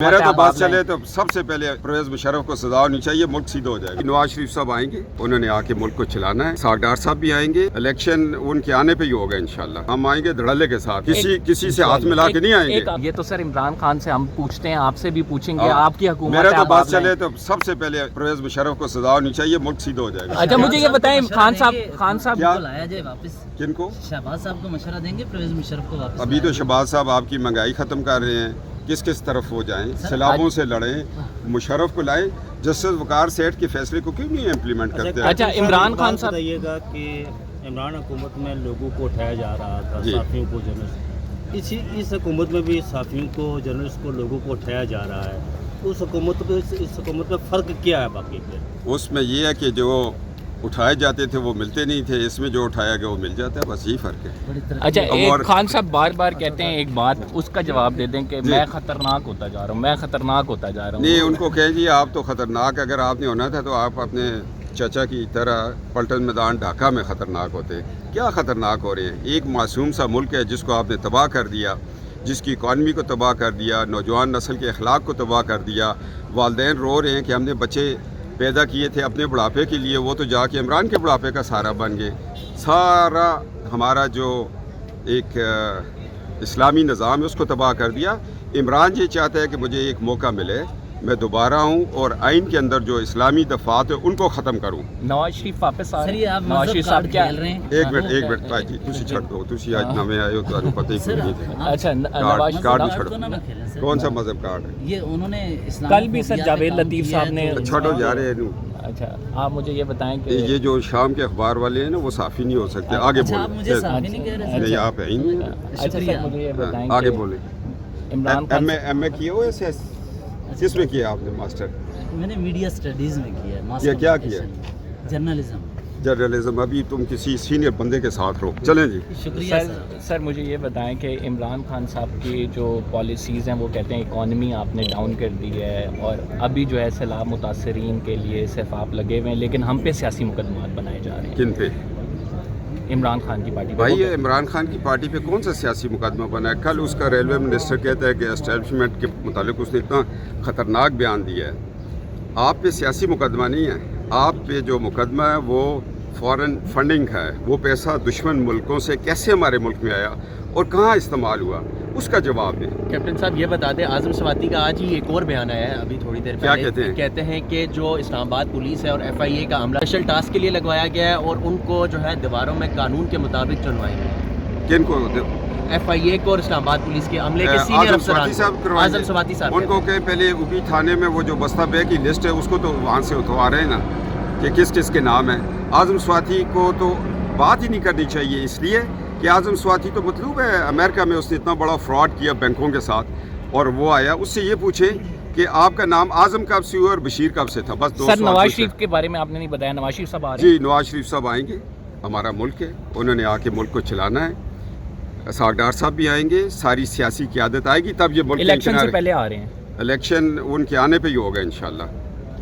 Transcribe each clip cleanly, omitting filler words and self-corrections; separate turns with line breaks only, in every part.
मेरा तो बात चले तो सबसे पहले परवेज मुशर्रफ को सजा होनी चाहिए, मुल्क सीधा हो जाएगा। नवाज शरीफ साहब आएंगे, उन्होंने आके मुल्क को चलाना है। सागडार साहब भी आएंगे, इलेक्शन उनके आने पे ही होगा इंशाल्लाह। हम आएंगे धड़ल्ले के साथ, किसी से हाथ मिला के नहीं आएंगे।
ये तो सर इमरान खान से हम पूछते हैं, आपसे भी पूछेंगे, आपकी हुकूमत
मेरा तो बात चले तो सबसे पहले परवेज मुशर्रफ को सजा होनी चाहिए, मुल्क सीधा हो जाएगा।
अच्छा मुझे ये बताएं, खान साहब
क्या
लाया जाए वापस?
किनको?
शहबाज साहब को मशवरा देंगे परवेज मुशर्रफ को वापस?
अभी तो शहबाज साहब आपकी महंगाई खत्म कर रहे हैं, किस तरफ हो जाएं, सैलाबों से लड़ें, मुशर्रफ को लाएं। जस्टिस वकार सेठ के फैसले को क्यों नहीं इम्प्लीमेंट करते?
अच्छा इमरान खान साहब
बताइएगा कि इमरान हुकूमत में लोगों को उठाया जा रहा था, साथियों को, जर्नलिस्ट, इस हुकूमत में भी साथियों को, जर्नलिस्ट को, लोगों को उठाया जा रहा है। उस हुकूमत को इस हुकूमत में फ़र्क क्या है बाकी के?
उसमें ये है कि जो उठाए जाते थे वो मिलते नहीं थे, इसमें जो उठाया गया वो मिल जाता है, बस यही फ़र्क है।
अच्छा एक खान साहब बार बार कहते हैं एक बात, उसका जवाब दे दें कि मैं खतरनाक होता जा रहा हूँ, मैं खतरनाक होता जा रहा हूँ।
नहीं, उनको कहें जी आप तो खतरनाक, अगर आपने होना था तो आप अपने चाचा की तरह पलटन मैदान ढाका में ख़तरनाक होते। क्या ख़तरनाक हो रहे हैं? एक मासूम सा मुल्क है जिसको आपने तबाह कर दिया, जिसकी इकॉनमी को तबाह कर दिया, नौजवान नस्ल के अखलाक को तबाह कर दिया। वालिदैन रो रहे हैं कि हमने बच्चे पैदा किए थे अपने बुढ़ापे के लिए, वो तो जाके इमरान के बुढ़ापे का सहारा बन गए। सारा हमारा जो एक इस्लामी निज़ाम है उसको तबाह कर दिया। इमरान ये चाहता है कि मुझे एक मौका मिले, मैं दोबारा हूँ और आइन के अंदर जो इस्लामी दफ़ात है उनको ख़त्म करूँ।
नवाज शरीफ वापस आ रहे
हैं?
नवाज शरीफ साहब क्या
रहे हैं?
एक मिनट भाई जी, तुसी छड़ दो, तुसी आज नवे आए हो, तो पता ही नहीं थे।
अच्छा नवाज
कार्ड भी
कार्ड
छड़
को ना खेलें सर।
कौन सा मजहब कार्ड है?
ये उन्होंने
कल भी सर जावेद लतीफ़ साहब ने
छड़ो जा रहे हैं।
अच्छा आप मुझे ये बताएं कि
ये जो शाम के अखबार वाले हैं ना वो साफ़ी नहीं हो सकते। आगे
अच्छा, आप मुझे
बोले।
साफ़ी नहीं कह रहे?
नहीं, आप हैं ही नहीं।
अच्छा सर मुझे ये बताएं
आगे
कि
बोले।
इमरान खान
एम.ए. किए हो ऐसे? किस में किया आपने मास्टर?
मैंने मीडिया स्टडीज़ में किया है।
ये क्या किया?
जर्नलिज्म।
जर्नलिज्म। अभी तुम किसी सीनियर बंदे के साथ रहो। चलें जी।
शुक्रिया सर।
सर मुझे ये बताएं कि इमरान खान साहब की जो पॉलिसीज़ हैं वो कहते हैं इकॉनमी आपने डाउन कर दी है और अभी जो है सैलाब मुतासरीन के लिए सिर्फ आप लगे हुए हैं, लेकिन हम पे सियासी मुकदमात बनाए जा रहे हैं।
किन पे?
इमरान खान की पार्टी पे।
भाई ये इमरान खान की पार्टी पे कौन सा सियासी मुकदमा बना है? कल उसका रेलवे मिनिस्टर कहता है कि एस्टेब्लिशमेंट के मुतालिक उसने इतना ख़तरनाक बयान दिया है। आप पे सियासी मुकदमा नहीं है, आप पे जो मुकदमा है वो फॉरेन फंडिंग का है। वो पैसा दुश्मन मुल्कों से कैसे हमारे मुल्क में आया और कहाँ इस्तेमाल हुआ, उसका जवाब दें।
कैप्टन साहब ये बता दें, आज़म स्वाति का आज ही एक और बयान आया है अभी थोड़ी देर पहले।
क्या कहते हैं?
कहते हैं कि जो इस्लामाबाद पुलिस है और FIA का अमला स्पेशल टास्क के लिए लगवाया गया है और उनको जो है दीवारों में कानून के मुताबिक चुनवाएंगे।
किनको?
FIA को और इस्लामाबाद पुलिस के अमले के सीनियर अफसरान को। आज़म स्वाति साहब
उनको कहें पहले ऊपी थाने में वो जो बस्ता बे की लिस्ट है उसको तो वहाँ से उठवा रहे हैं ना कि किस किस के नाम है। आज़म स्वाति को तो बात ही नहीं करनी चाहिए, इसलिए कि आज़म स्वाति तो मतलूब है अमेरिका में, उसने इतना बड़ा फ्रॉड किया बैंकों के साथ और वो आया। उससे ये पूछे कि आपका नाम आज़म कब से हुआ और बशीर कब से था। बस दो
सर नवाज शरीफ के बारे में आपने नहीं बताया, नवाज शरीफ साहब आ रहे हैं?
जी, नवाज शरीफ साहब आएंगे, हमारा मुल्क है, उन्होंने आके मुल्क को चलाना है। सागडार साहब भी आएंगे, सारी सियासी क़यादत आएगी, तब ये मुल्क
इलेक्शन से पहले आ रहे हैं।
इलेक्शन उनके आने पे ही होगा इंशाल्लाह।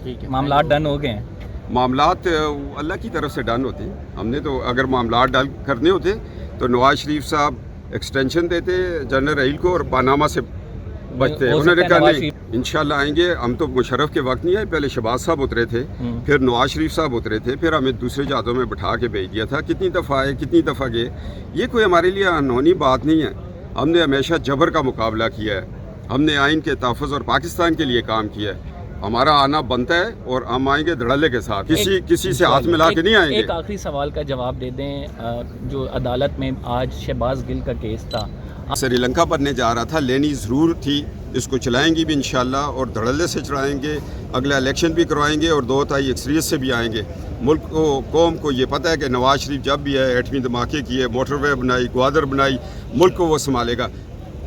ठीक है,
मामला डन हो गए हैं?
मामलात अल्लाह की तरफ से डन होते हैं। हमने तो अगर मामलात डन करने होते तो नवाज शरीफ साहब एक्सटेंशन देते जनरल रहील को और पानामा से बचते। उन्होंने कहा नहीं, इंशाल्लाह आएंगे। हम तो मुशर्रफ के वक्त नहीं आए, पहले शहबाज साहब उतरे थे, फिर नवाज शरीफ साहब उतरे थे, फिर हमें दूसरे जहाज़ों में बिठा के भेज दिया था। कितनी दफ़ा आए, कितनी दफ़ा गए, ये कोई हमारे लिए अनहोनी बात नहीं है। हमने हमेशा जबर का मुकाबला किया है, हमने आइन के तहफ़्फ़ुज़ और पाकिस्तान के लिए काम किया है। हमारा आना बनता है और हम आएंगे धड़ल्ले के साथ, किसी से हाथ मिला के नहीं आएंगे।
एक आखिरी सवाल का जवाब दे दें, जो अदालत में आज शहबाज गिल का केस था,
श्रीलंका बनने जा रहा था, लेनी ज़रूर थी, इसको चलाएंगे भी इंशाल्लाह और धड़ल्ले से चलाएंगे। अगला इलेक्शन भी करवाएंगे और 2 तारीख अक्सरियत से भी आएंगे। मुल्क को, कौम को ये पता है कि नवाज शरीफ जब भी है 8वीं धमाके किए, मोटरवे बनाई, ग्वादर बनाई, मुल्क को वो संभालेगा।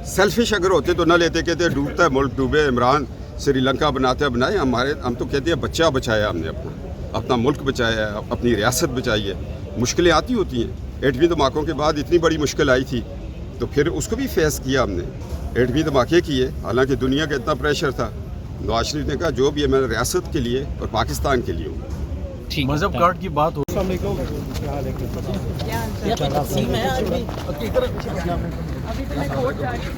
सेल्फिश अगर होते तो न लेते, कहते डूबता है मुल्क, डूबे, इमरान श्रीलंका बनाते बनाए। हम तो कहते हैं बच्चा बचाया हमने, अपना मुल्क बचाया है, अपनी रियासत बचाई है। मुश्किलें आती होती हैं, 8वीं धमाकों के बाद इतनी बड़ी मुश्किल आई थी तो फिर उसको भी फेस किया हमने। 8वीं धमाके किए, हालांकि दुनिया का इतना प्रेशर था। नवाज शरीफ ने कहा जो भी है मैं रियासत के लिए और पाकिस्तान के लिए हूँ।
ठीक
मजहब कार्ड की बात हो।
तकसीम है आज भी।
अभी तो मैं कोर्ट जा रही हूँ।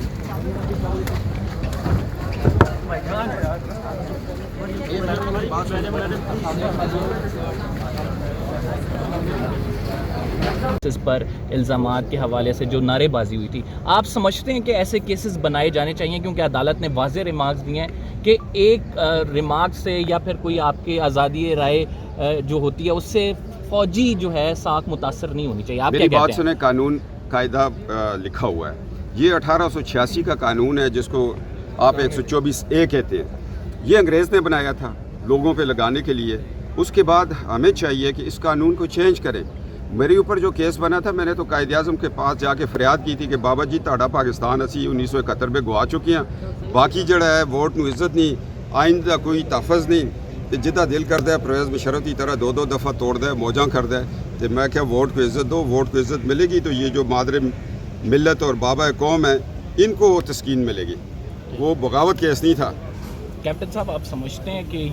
اس پر الزامات کے حوالے سے جو نعرے بازی ہوئی تھی، آپ سمجھتے ہیں کہ ایسے کیسز بنائے جانے چاہیے؟ کیونکہ عدالت نے واضح ریمارکس دیے ہیں کہ ایک ریمارک سے یا پھر کوئی آپ کی آزادی رائے جو ہوتی ہے اس سے فوجی جو ہے ساکھ متاثر نہیں ہونی چاہیے. آپ
میری
کیا
بات
کہتے ہیں؟
سنیں، قانون قاعدہ لکھا ہوا ہے. یہ 1886 کا قانون ہے جس کو آپ 124A کہتے ہیں. یہ انگریز نے بنایا تھا لوگوں پہ لگانے کے لیے. اس کے بعد ہمیں چاہیے کہ اس قانون کو چینج کریں. میرے اوپر جو کیس بنا تھا، میں نے تو قائد اعظم کے پاس جا کے فریاد کی تھی کہ بابا جی تہاڈا پاکستان اسی 1971 میں گوا چکے ہیں. باقی جڑا ہے ووٹ نو عزت نہیں، آئندہ کوئی تحفظ نہیں. تے جدہ دل کردا ہے پرویز مشرف کی طرح 2 دفعہ توڑ دے موجاں کردا ہے. تے میں کیا ووٹ کو عزت دو، ووٹ کو عزت ملے گی تو یہ جو مادر ملت اور بابا قوم ہے ان کو تسکین ملے گی. وہ بغاوت کیس نہیں تھا.
کیپٹن صاحب، آپ سمجھتے ہیں کہ